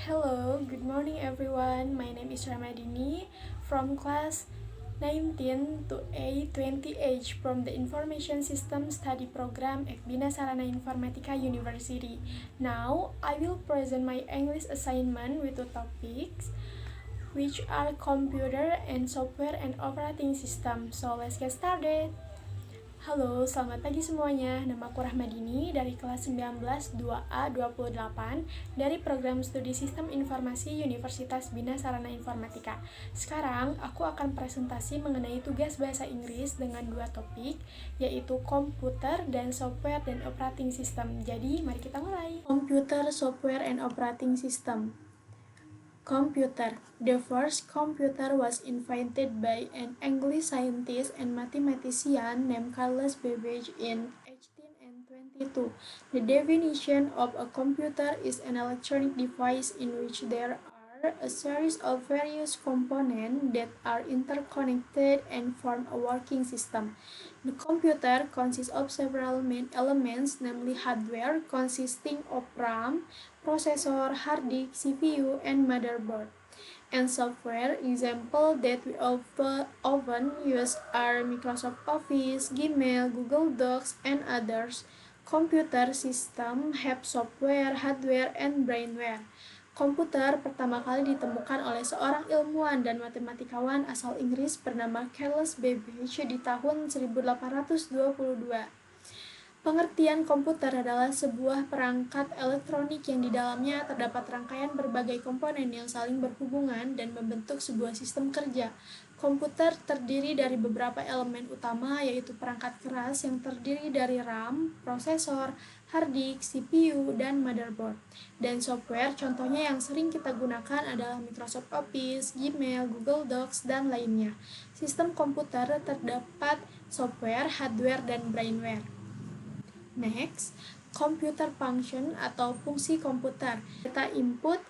Hello, good morning everyone. My name is Ramadini from class 19 to A20H from the Information System Study Program at Bina Sarana Informatika University. Now, I will present my English assignment with two topics, which are computer and software and operating system. So, let's get started. Halo, selamat pagi semuanya. Namaku Rahmadini dari kelas 19 2A 28 dari program studi Sistem Informasi Universitas Bina Sarana Informatika. Sekarang aku akan presentasi mengenai tugas bahasa Inggris dengan dua topik, yaitu komputer dan software dan operating system. Jadi, mari kita mulai. Computer, software, and operating system. Computer. The first computer was invented by an English scientist and mathematician named Carlos Babbage in 1822. The definition of a computer is an electronic device in which there are a series of various components that are interconnected and form a working system. The computer consists of several main elements, namely hardware consisting of RAM, processor, hard disk, CPU, and motherboard. And software, example that we often use are Microsoft Office, Gmail, Google Docs, and others. Computer system have software, hardware, and brainware. Komputer pertama kali ditemukan oleh seorang ilmuwan dan matematikawan asal Inggris bernama Carlos Babbage di tahun 1822. Pengertian komputer adalah sebuah perangkat elektronik yang di dalamnya terdapat rangkaian berbagai komponen yang saling berhubungan dan membentuk sebuah sistem kerja. Komputer terdiri dari beberapa elemen utama, yaitu perangkat keras yang terdiri dari RAM, prosesor, hard disk, CPU, dan motherboard. Dan software, contohnya yang sering kita gunakan adalah Microsoft Office, Gmail, Google Docs, dan lainnya. Sistem komputer terdapat software, hardware, dan brainware. Next, computer function atau fungsi komputer. Data input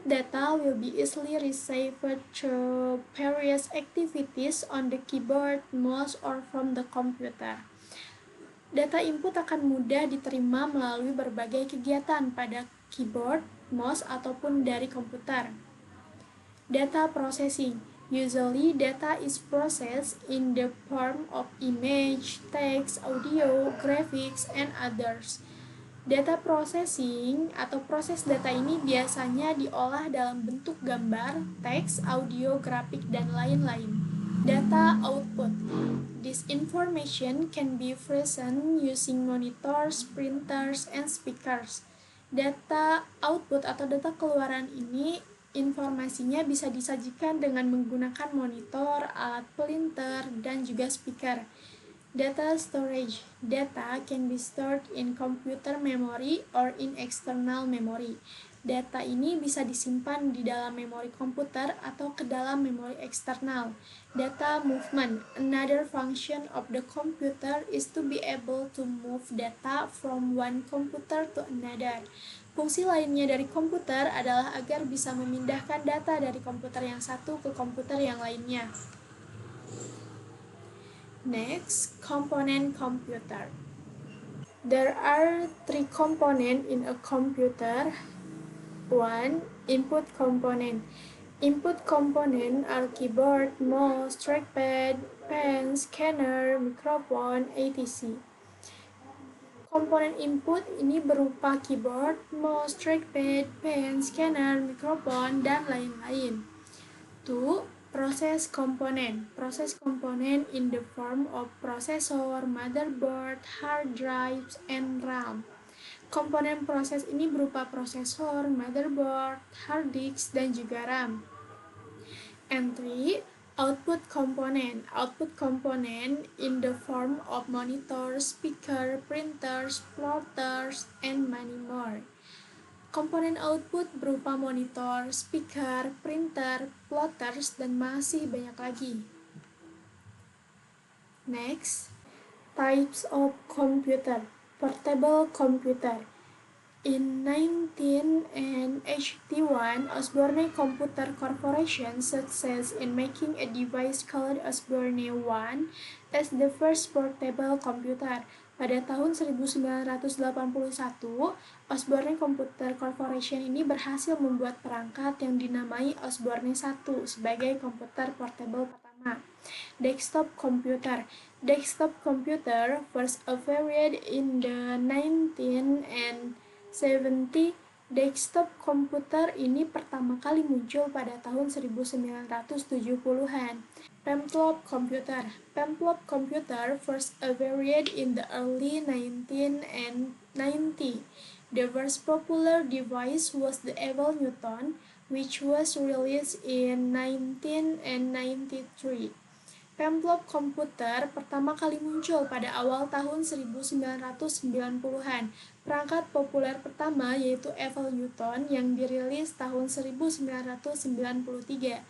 data will be easily received through various activities on the keyboard, mouse, or from the computer. Data input akan mudah diterima melalui berbagai kegiatan pada keyboard, mouse, ataupun dari komputer. Data processing. Usually, data is processed in the form of image, text, audio, graphics, and others. Data processing atau proses data ini biasanya diolah dalam bentuk gambar, teks, audio, grafik, dan lain-lain. Data output. This information can be present using monitors, printers, and speakers. Data output atau data keluaran ini informasinya bisa disajikan dengan menggunakan monitor, alat printer, dan juga speaker. Data storage. Data can be stored in computer memory or in external memory. Data ini bisa disimpan di dalam memori komputer atau ke dalam memori eksternal. Data movement. Another function of the computer is to be able to move data from one computer to another. Fungsi lainnya dari komputer adalah agar bisa memindahkan data dari komputer yang satu ke komputer yang lainnya. Next, component computer. There are three components in a computer. 1. Input component. Input component are keyboard, mouse, trackpad, pen, scanner, microphone, etc. Komponen input ini berupa keyboard, mouse, trackpad, pen, scanner, mikrofon, dan lain-lain. 2. Proses komponen. Proses komponen in the form of processor, motherboard, hard drives, and RAM. Komponen proses ini berupa prosesor, motherboard, hard disk, dan juga RAM. And 3. Output component. Output component in the form of monitors, speaker, printers, plotters, and many more. Komponen output berupa monitor, speaker, printer, plotters, dan masih banyak lagi. Next, types of computer. Portable computer. In 1981, Osborne Computer Corporation success in making a device called Osborne 1 as the first portable computer. Pada tahun 1981, Osborne Computer Corporation ini berhasil membuat perangkat yang dinamai Osborne 1 sebagai komputer portable pertama. Desktop computer. Desktop computer first appeared in the 1970. Desktop komputer ini pertama kali muncul pada tahun 1970-an. Pamphlet computer. Pamphlet computer first appeared in the early 1990. The first popular device was the Apple Newton, which was released in 1993. Pamphlet komputer pertama kali muncul pada awal tahun 1990-an. Perangkat populer pertama yaitu Apple Newton yang dirilis tahun 1993.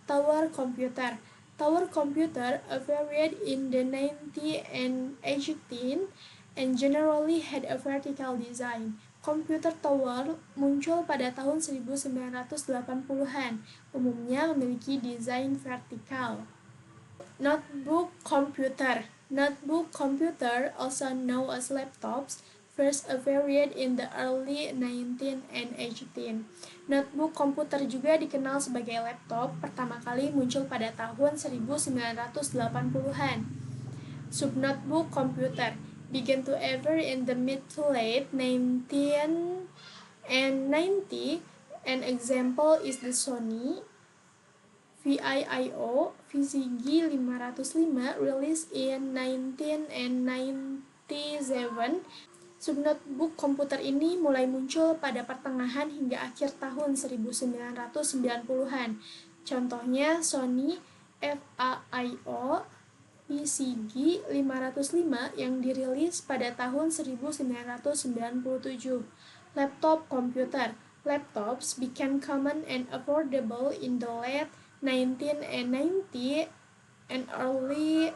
Tower computer. Tower computer appeared in the 1918 and generally had a vertical design. Komputer tower muncul pada tahun 1980-an, umumnya memiliki desain vertikal. Notebook computer. Notebook computer, also known as laptops, first appeared in the early 1918. Notebook komputer juga dikenal sebagai laptop, pertama kali muncul pada tahun 1980-an. Subnotebook computer began to appear in the mid to late 1990. An example is the Sony VIIO VCG505 released in 1997. Subnotebook komputer ini mulai muncul pada pertengahan hingga akhir tahun 1990-an. Contohnya Sony VAIO VCG505 yang dirilis pada tahun 1997. Laptop computer. Laptops became common and affordable in the late 1990 and early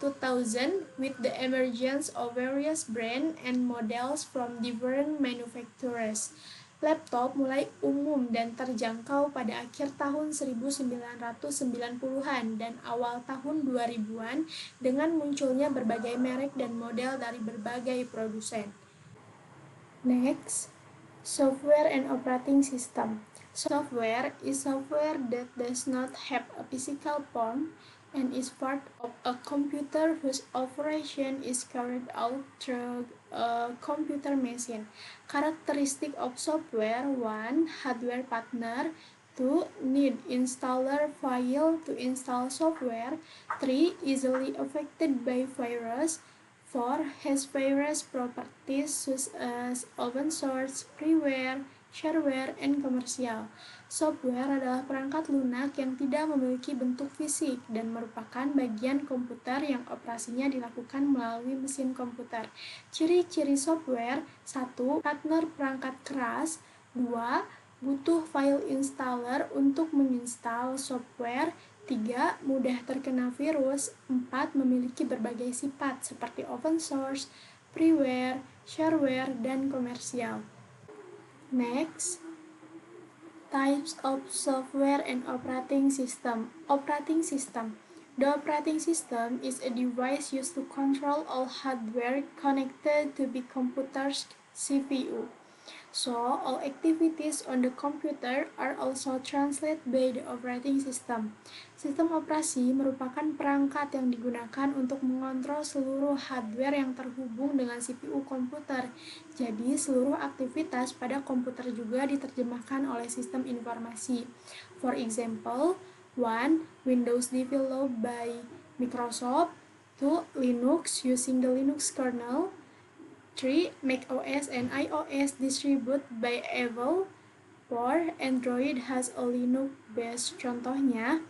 2000 with the emergence of various brands and models from different manufacturers. Laptop mulai umum dan terjangkau pada akhir tahun 1990-an dan awal tahun 2000-an dengan munculnya berbagai merek dan model dari berbagai produsen. Next, software and operating system. Software is software that does not have a physical form and is part of a computer whose operation is carried out through a computer machine. Characteristic of software: 1. Hardware partner. 2. Need installer file to install software. 3. Easily affected by virus. 4. Has various properties such as open source, freeware, shareware, and komersial. Software adalah perangkat lunak yang tidak memiliki bentuk fisik dan merupakan bagian komputer yang operasinya dilakukan melalui mesin komputer. Ciri-ciri software: 1. Partner perangkat keras. 2. Butuh file installer untuk menginstal software. 3. Mudah terkena virus. 4. Memiliki berbagai sifat seperti open source, freeware, shareware, dan komersial. Next, types of software and operating system. Operating system. The operating system is a device used to control all hardware connected to the computer's CPU. So, all activities on the computer are also translated by the operating system. Sistem operasi merupakan perangkat yang digunakan untuk mengontrol seluruh hardware yang terhubung dengan CPU komputer. Jadi, seluruh aktivitas pada komputer juga diterjemahkan oleh sistem informasi. For example, 1. Windows developed by Microsoft. 2. Linux using the Linux kernel. 3. macOS and iOS distributed by Apple. 4. Android has a Linux-based. Contohnya,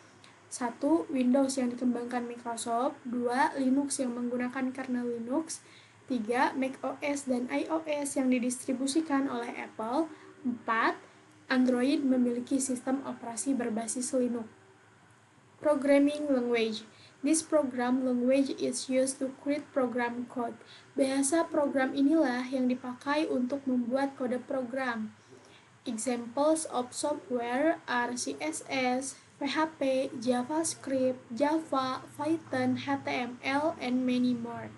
1. Windows yang dikembangkan Microsoft. 2. Linux yang menggunakan kernel Linux. 3. macOS dan iOS yang didistribusikan oleh Apple. 4. Android memiliki sistem operasi berbasis Linux. Programming language. This program language is used to create program code. Bahasa program inilah yang dipakai untuk membuat kode program. Examples of software are CSS, PHP, JavaScript, Java, Python, HTML, and many more.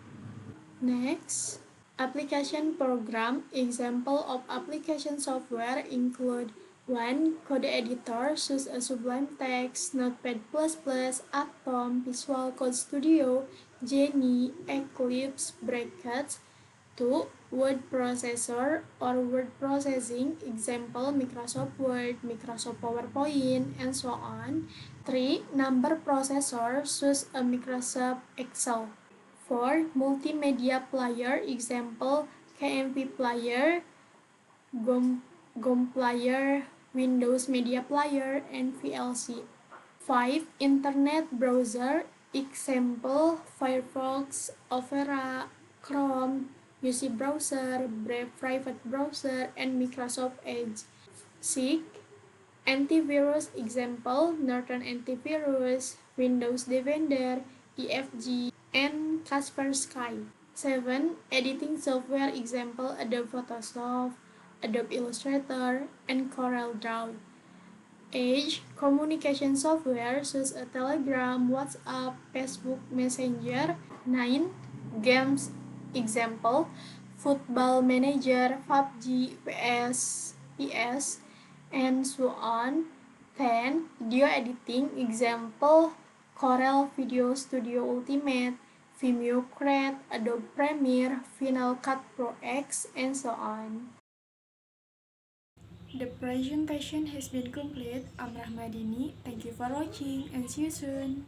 Next, application program. Example of application software include 1. Code editor, such as Sublime Text, Notepad++, Atom, Visual Code Studio, Jenny, Eclipse, Brackets. 2. Word processor or word processing. Example, Microsoft Word, Microsoft PowerPoint, and so on. 3. Number processor, such as Microsoft Excel. 4. Multimedia player. Example, KMP player, GOM player, Windows Media Player, and VLC. 5. Internet browser. Example, Firefox, Opera, Chrome, UC browser, Brave private browser, and Microsoft Edge. 6. Antivirus. Example, Norton Antivirus, Windows Defender, EFG, and Kaspersky. 7. Editing software. Example, Adobe Photoshop, Adobe Illustrator, and CorelDRAW. 8. Communication software such as Telegram, WhatsApp, Facebook Messenger. 9. Games. Example, Football Manager, PUBG, PS, and so on. 10. Video editing. Example, Corel Video Studio Ultimate, Vimeo Create, Adobe Premiere, Final Cut Pro X, and so on. The presentation has been complete. I'm Rahmadini. Thank you for watching and see you soon.